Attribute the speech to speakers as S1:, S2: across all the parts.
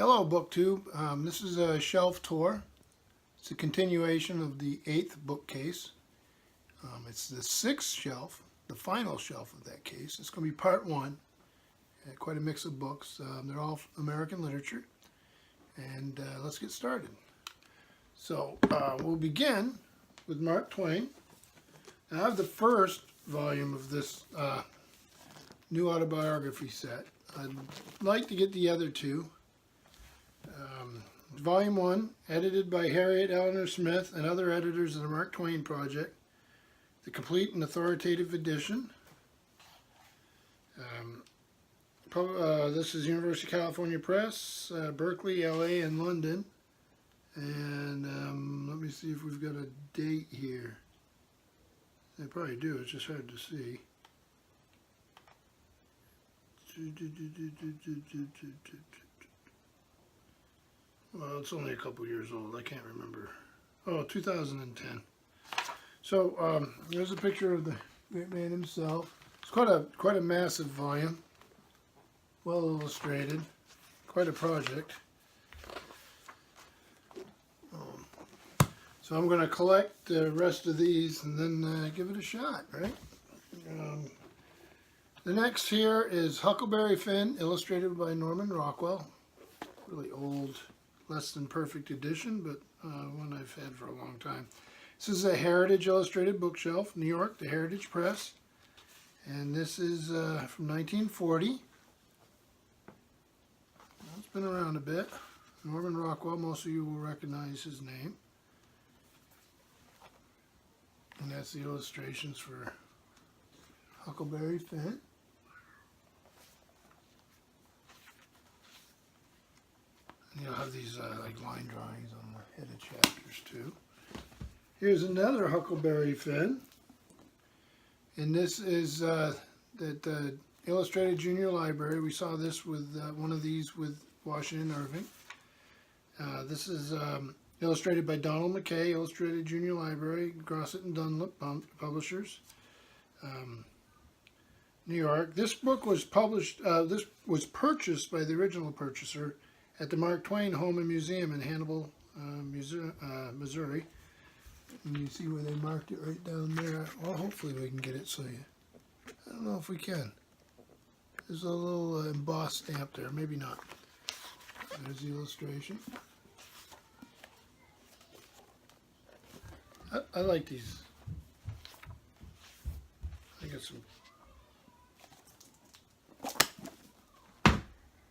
S1: Hello BookTube. This is a shelf tour. It's a continuation of the 8th bookcase. It's the 6th shelf, the final shelf of that case. It's going to be part 1. Quite a mix of books. They're all American literature. And let's get started. So we'll begin with Mark Twain. Now, I have the first volume of this new autobiography set. I'd like to get the other two. Volume 1, edited by Harriet Eleanor Smith and other editors of the Mark Twain Project. The complete and authoritative edition. This is University of California Press, Berkeley, LA, and London. And let me see if we've got a date here. They probably do, it's just hard to see. Well, it's only a couple years old. I can't remember. Oh, 2010. So there's a picture of the great man himself. It's quite a massive volume. Well illustrated. Quite a project. So I'm going to collect the rest of these and then give it a shot, right? The next here is Huckleberry Finn, illustrated by Norman Rockwell. Really old, less than perfect edition, but one I've had for a long time. This is a Heritage Illustrated Bookshelf, New York, the Heritage Press. And this is from 1940. It's been around a bit. Norman Rockwell, most of you will recognize his name. And that's the illustrations for Huckleberry Finn. And you'll have these like line drawings on the headed chapters too. Here's another Huckleberry Finn. And this is at the Illustrated Junior Library. We saw this with one of these with Washington Irving. This is illustrated by Donald McKay, Illustrated Junior Library, Grosset and Dunlop Publishers, New York. This book was published. This was purchased by the original purchaser at the Mark Twain Home and Museum in Hannibal, Missouri. And you see where they marked it right down there. Well, hopefully we can get it so you... I don't know if we can. There's a little embossed stamp there. Maybe not. There's the illustration. I like these. I got some.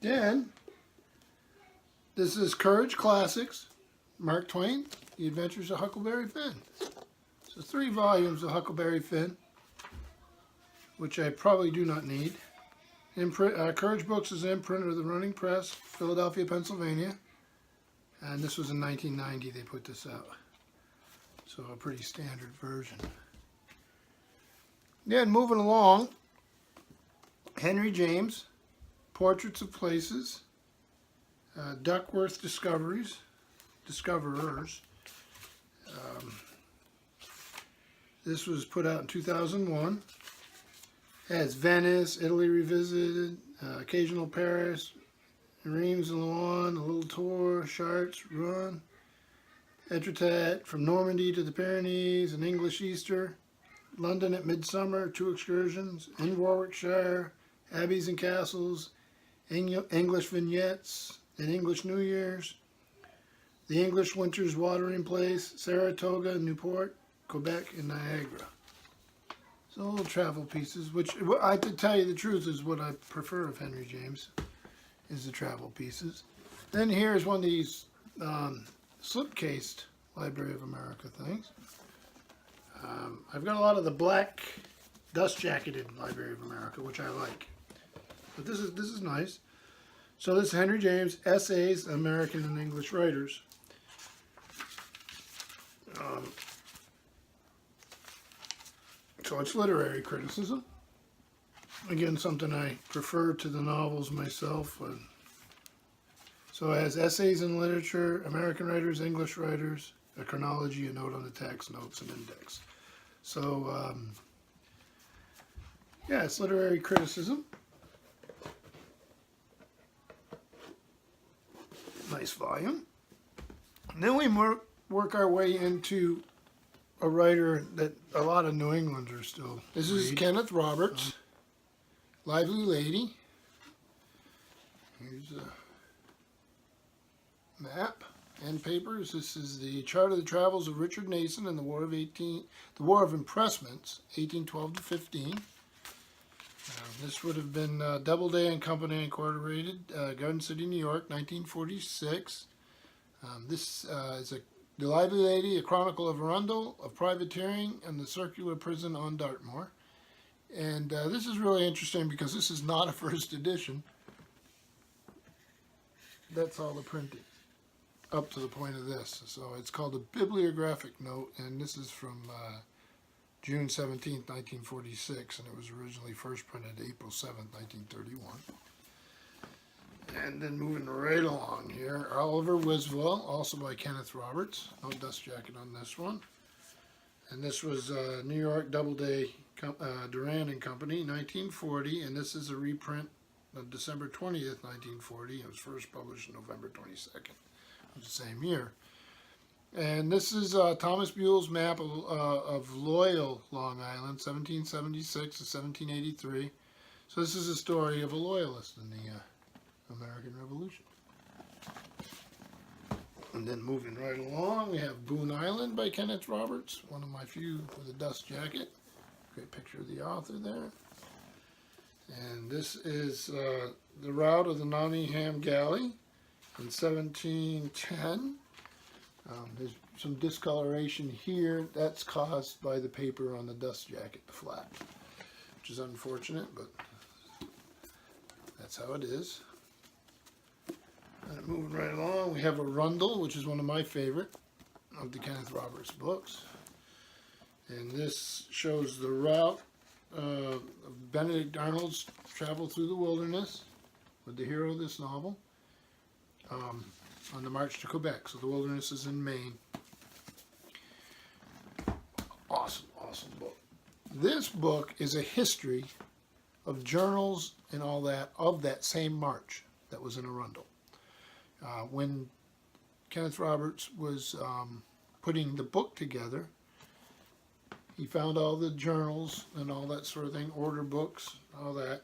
S1: Then, this is Courage Classics, Mark Twain, The Adventures of Huckleberry Finn. So 3 volumes of Huckleberry Finn, which I probably do not need. Courage Books is an imprint of the Running Press, Philadelphia, Pennsylvania. And this was in 1990 they put this out. So a pretty standard version. Then moving along, Henry James, Portraits of Places, Duckworth Discoverers. This was put out in 2001. It has Venice, Italy Revisited, Occasional Paris, Reims and Laon, A Little Tour, Chartres, Rouen, Etretat, From Normandy to the Pyrenees, An English Easter, London at Midsummer, 2 excursions, in Warwickshire, Abbeys and Castles, English Vignettes, and English New Year's, The English Winter's Watering Place, Saratoga, Newport, Quebec, and Niagara. So little travel pieces, which I to tell you the truth is what I prefer of Henry James, is the travel pieces. Then here's one of these slip-cased Library of America things. I've got a lot of the black dust-jacketed Library of America, which I like. But this is nice. So this is Henry James, Essays, American and English Writers. So it's literary criticism. Again, something I prefer to the novels myself. So it has Essays in Literature, American Writers, English Writers, a chronology, a note on the text, notes, and index. So, yeah, it's literary criticism. nice volume. And then we work our way into a writer that a lot of New Englanders still read. This is Kenneth Roberts, Lively Lady. Here's a map and papers. This is the chart of the travels of Richard Nason in the War of Impressments, 1812 to 15. This would have been Doubleday and Company Incorporated, Garden City, New York, 1946. This is The Lively Lady, A Chronicle of Arundel, of Privateering, and the Circular Prison on Dartmoor. And this is really interesting because this is not a first edition. That's all the printing up to the point of this. So it's called a bibliographic note, and this is from June 17th, 1946, and it was originally first printed April 7th, 1931. And then moving right along here, Oliver Wiswell, also by Kenneth Roberts. No dust jacket on this one. And this was New York Doubleday, Durand and Company, 1940, and this is a reprint of December 20th, 1940. It was first published November 22nd of the same year. And this is Thomas Buell's map of Loyal, Long Island, 1776 to 1783. So this is a story of a loyalist in the American Revolution. And then moving right along, we have Boone Island by Kenneth Roberts, one of my few with a dust jacket. Great picture of the author there. And this is the route of the Nottingham Galley in 1710. There's some discoloration here. That's caused by the paper on the dust jacket, the flap, which is unfortunate, but that's how it is. And moving right along, we have Arundel, which is one of my favorite of the Kenneth Roberts books. And this shows the route of Benedict Arnold's travel through the wilderness with the hero of this novel on the march to Quebec. So the wilderness is in Maine. Awesome, awesome book. This book is a history of journals and all that of that same march that was in Arundel. When Kenneth Roberts was putting the book together, he found all the journals and all that sort of thing, order books, all that,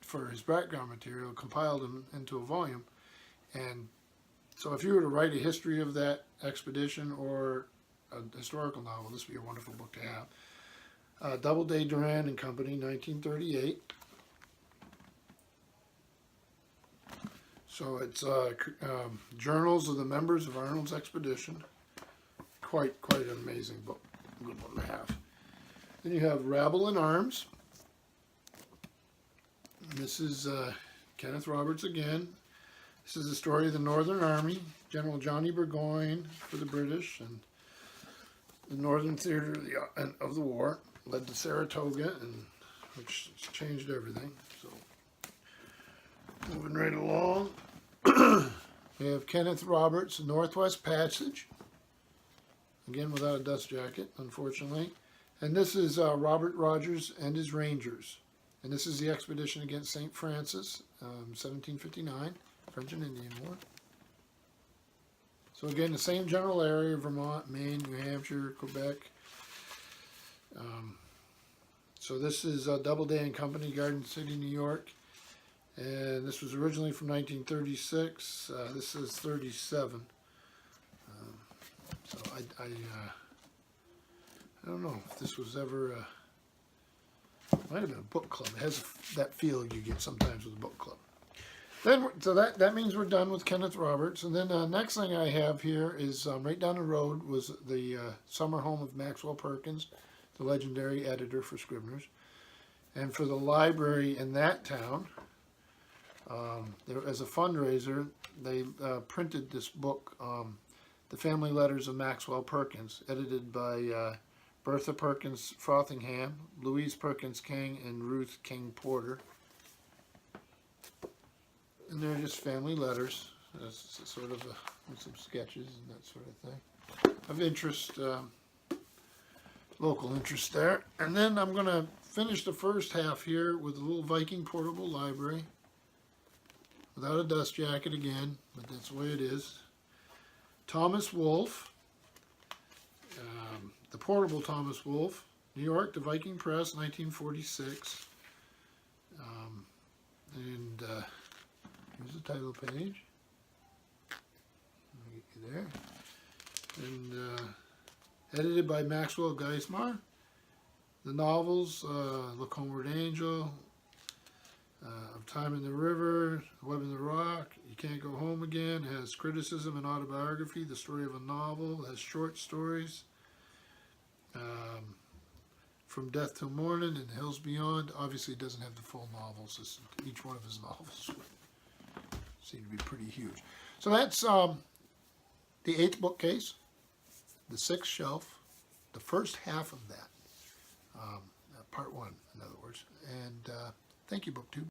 S1: for his background material, compiled them into a volume. And so if you were to write a history of that expedition or a historical novel, this would be a wonderful book to have. Doubleday, Durand and Company, 1938. So it's journals of the members of Arnold's expedition. Quite an amazing book. Good one to have. Then you have Rabble in Arms. And this is Kenneth Roberts again. This is the story of the Northern Army, General Johnny Burgoyne for the British, and the Northern Theater of the war, led to Saratoga, and which changed everything. So, moving right along, we have Kenneth Roberts' Northwest Passage, again without a dust jacket, unfortunately. And this is Robert Rogers and his Rangers. And this is the expedition against St. Francis, 1759, French and Indian War. So again, the same general area, Vermont, Maine, New Hampshire, Quebec. So this is Doubleday and Company, Garden City, New York. And this was originally from 1936. This is 37. So I don't know if this was ever, might have been a book club. It has that feel you get sometimes with a book club. Then, so that means we're done with Kenneth Roberts. And then next thing I have here is right down the road was the summer home of Maxwell Perkins, the legendary editor for Scribner's. And for the library in that town, as a fundraiser, they printed this book, The Family Letters of Maxwell Perkins, edited by Bertha Perkins Frothingham, Louise Perkins King, and Ruth King Porter. And they're just family letters, sort of with some sketches and that sort of thing. Of interest, local interest there. And then I'm going to finish the first half here with a little Viking portable library. without a dust jacket again, but that's the way it is. Thomas Wolfe, the portable Thomas Wolfe, New York, the Viking Press, 1946. And here's the title page. I'll get you there. And edited by Maxwell Geismar. The novels, Look Homeward Angel, Of Time in the River, Web in the Rock, You Can't Go Home Again, has criticism and autobiography, the story of a novel, has short stories, From Death Till Morning and Hills Beyond. Obviously it doesn't have the full novels. Each one of his novels would seem to be pretty huge. So that's the 8th bookcase, the 6th shelf, the first half of that. Part 1, in other words. And thank you, BookTube.